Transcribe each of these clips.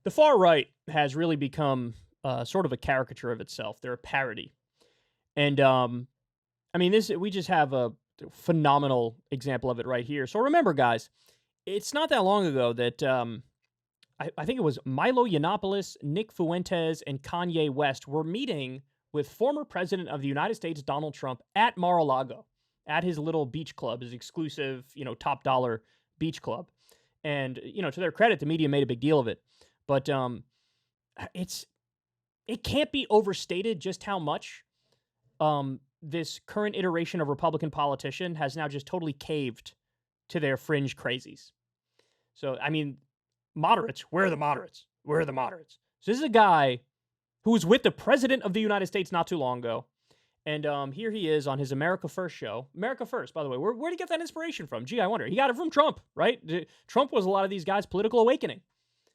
The far right has really become sort of a caricature of itself. They're a parody. And I mean, we just have a phenomenal example of it right here. So remember, guys, it's not that long ago that I think it was Milo Yiannopoulos, Nick Fuentes, and Kanye West were meeting with former president of the United States, Donald Trump, at Mar-a-Lago, at his little beach club, his exclusive, top dollar beach club. And, to their credit, the media made a big deal of it. But it can't be overstated just how much this current iteration of Republican politician has now just totally caved to their fringe crazies. So, I mean, moderates, where are the moderates? Where are the moderates? So this is a guy who was with the president of the United States not too long ago. And here he is on his America First show. America First, by the way. Where'd he get that inspiration from? Gee, I wonder. He got it from Trump, right? Trump was a lot of these guys' political awakening.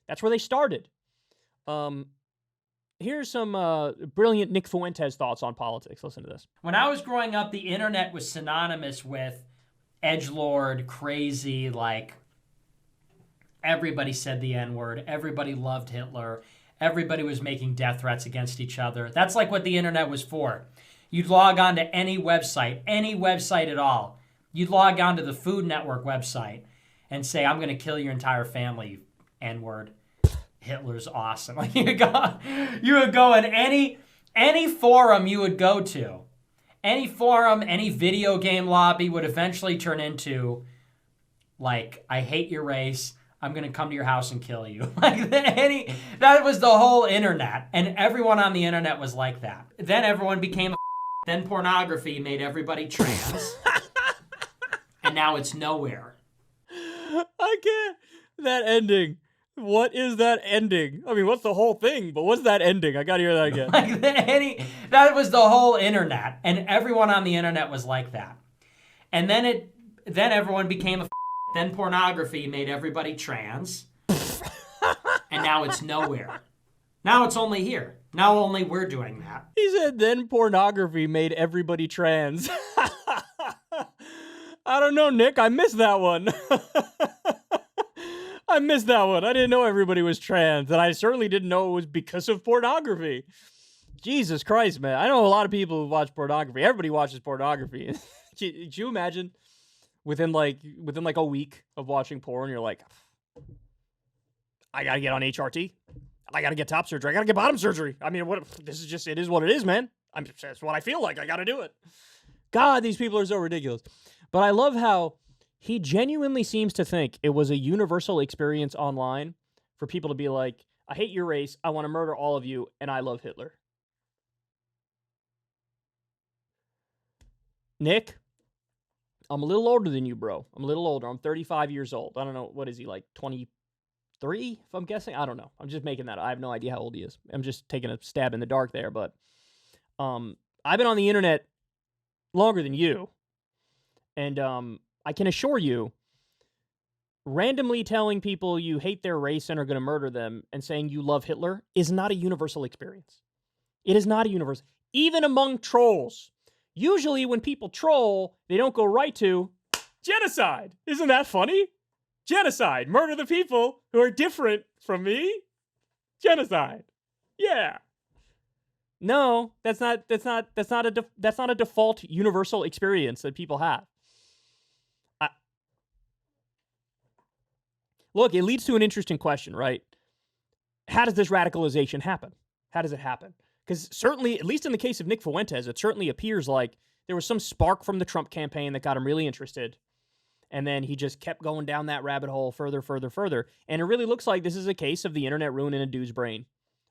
That's where they started. Here's some brilliant Nick Fuentes thoughts on politics. Listen to this. When I was growing up, the internet was synonymous with edgelord, crazy, like everybody said the N-word. Everybody loved Hitler. Everybody was making death threats against each other. That's like what the internet was for. You'd log on to any website at all. You'd log on to the Food Network website and say, I'm going to kill your entire family, you N-word. Hitler's awesome. Like you would go in any forum you would go to. Any forum, any video game lobby would eventually turn into, like, I hate your race. I'm going to come to your house and kill you. That was the whole internet. And everyone on the internet was like that. Then everyone became then pornography made everybody trans. And now it's nowhere. I can't. That ending. What is that ending? I mean, what's the whole thing? But what's that ending? I gotta hear that again. That was the whole internet. And everyone on the internet was like that. And then everyone became then pornography made everybody trans. And now it's nowhere. Now it's only here. Now only we're doing that. He said then pornography made everybody trans. I don't know, Nick. I missed that one. I missed that one. I didn't know everybody was trans, and I certainly didn't know it was because of pornography. Jesus Christ, man. I know a lot of people who watch pornography. Everybody watches pornography. Could you imagine within like a week of watching porn, you're like, I gotta get on HRT. I gotta get top surgery. I gotta get bottom surgery. I mean, it is what it is, man. That's what I feel like. I gotta do it. God, these people are so ridiculous. But I love how he genuinely seems to think it was a universal experience online for people to be like, I hate your race, I want to murder all of you, and I love Hitler. Nick, I'm a little older than you, bro. I'm a little older. I'm 35 years old. I don't know. What is he, like 23, if I'm guessing? I don't know. I'm just making that. I have no idea how old he is. I'm just taking a stab in the dark there. But I've been on the internet longer than you. And I can assure you, randomly telling people you hate their race and are going to murder them and saying you love Hitler is not a universal experience. It is not a universal. Even among trolls. Usually when people troll, they don't go right to genocide. Isn't that funny? Genocide. Murder the people who are different from me. Genocide. Yeah. No, that's not a default universal experience that people have. Look, it leads to an interesting question, right? How does this radicalization happen? How does it happen? Because certainly, at least in the case of Nick Fuentes, it certainly appears like there was some spark from the Trump campaign that got him really interested. And then he just kept going down that rabbit hole further. And it really looks like this is a case of the internet ruining a dude's brain,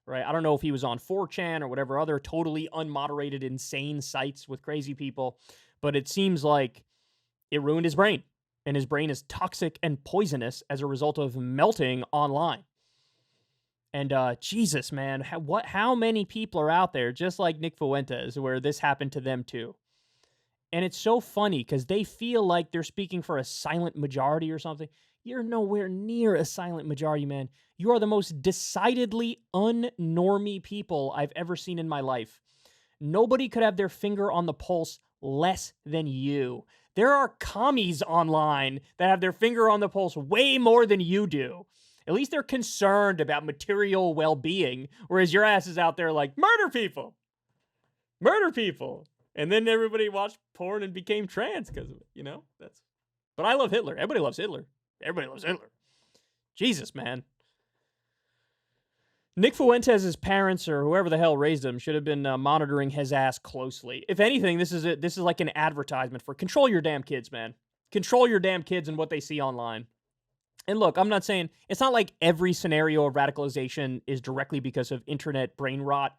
right? I don't know if he was on 4chan or whatever other totally unmoderated, insane sites with crazy people, but it seems like it ruined his brain. And his brain is toxic and poisonous as a result of melting online. And Jesus, man, how many people are out there just like Nick Fuentes where this happened to them too? And it's so funny because they feel like they're speaking for a silent majority or something. You're nowhere near a silent majority, man. You are the most decidedly unnormy people I've ever seen in my life. Nobody could have their finger on the pulse less than you. There are commies online that have their finger on the pulse way more than you do. At least they're concerned about material well-being, whereas your ass is out there like, murder people. Murder people. And then everybody watched porn and became trans because of it, you know? But I love Hitler. Everybody loves Hitler. Everybody loves Hitler. Jesus, man. Nick Fuentes' parents or whoever the hell raised him should have been monitoring his ass closely. If anything, this is like an advertisement for control your damn kids, man. Control your damn kids and what they see online. And look, I'm not saying, it's not like every scenario of radicalization is directly because of internet brain rot,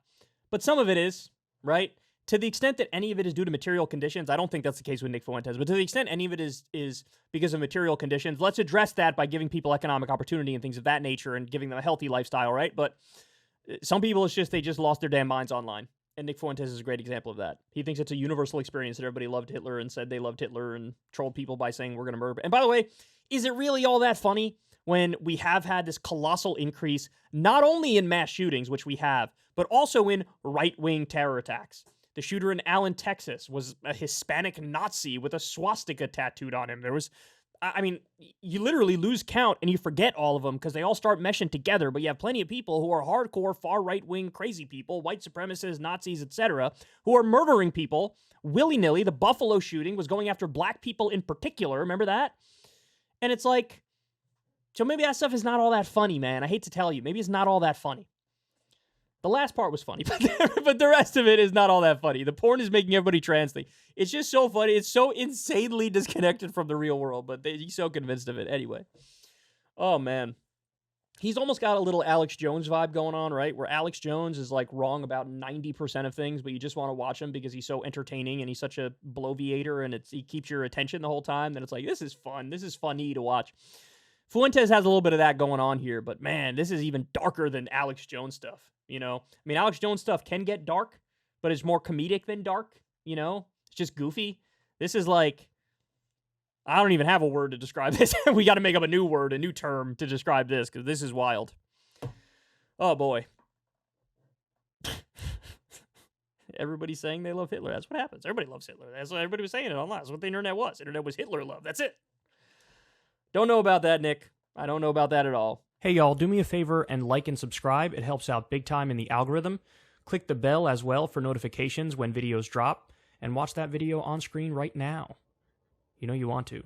but some of it is, right? To the extent that any of it is due to material conditions, I don't think that's the case with Nick Fuentes, but to the extent any of it is because of material conditions, let's address that by giving people economic opportunity and things of that nature and giving them a healthy lifestyle, right? But some people, it's just they just lost their damn minds online. And Nick Fuentes is a great example of that. He thinks it's a universal experience that everybody loved Hitler and said they loved Hitler and trolled people by saying we're going to murder. And by the way, is it really all that funny when we have had this colossal increase, not only in mass shootings, which we have, but also in right-wing terror attacks? The shooter in Allen, Texas was a Hispanic Nazi with a swastika tattooed on him. There was, I mean, you literally lose count and you forget all of them because they all start meshing together, but you have plenty of people who are hardcore, far right-wing crazy people, white supremacists, Nazis, etc., who are murdering people willy-nilly. The Buffalo shooting was going after black people in particular. Remember that? And it's like, so maybe that stuff is not all that funny, man. I hate to tell you. Maybe it's not all that funny. The last part was funny, but the rest of it is not all that funny. The porn is making everybody trans thing. It's just so funny. It's so insanely disconnected from the real world, but he's so convinced of it anyway. Oh, man. He's almost got a little Alex Jones vibe going on, right? Where Alex Jones is like wrong about 90% of things, but you just want to watch him because he's so entertaining and he's such a bloviator and he keeps your attention the whole time. Then it's like, this is fun. This is funny to watch. Fuentes has a little bit of that going on here, but man, this is even darker than Alex Jones stuff. You know, I mean, Alex Jones stuff can get dark, but it's more comedic than dark. You know, it's just goofy. This is like, I don't even have a word to describe this. We got to make up a new word, a new term to describe this because this is wild. Oh boy. Everybody's saying they love Hitler. That's what happens. Everybody loves Hitler. That's what everybody was saying it online. That's what the internet was. The internet was Hitler love. That's it. Don't know about that, Nick. I don't know about that at all. Hey, y'all, do me a favor and like and subscribe. It helps out big time in the algorithm. Click the bell as well for notifications when videos drop, and watch that video on screen right now. You know you want to.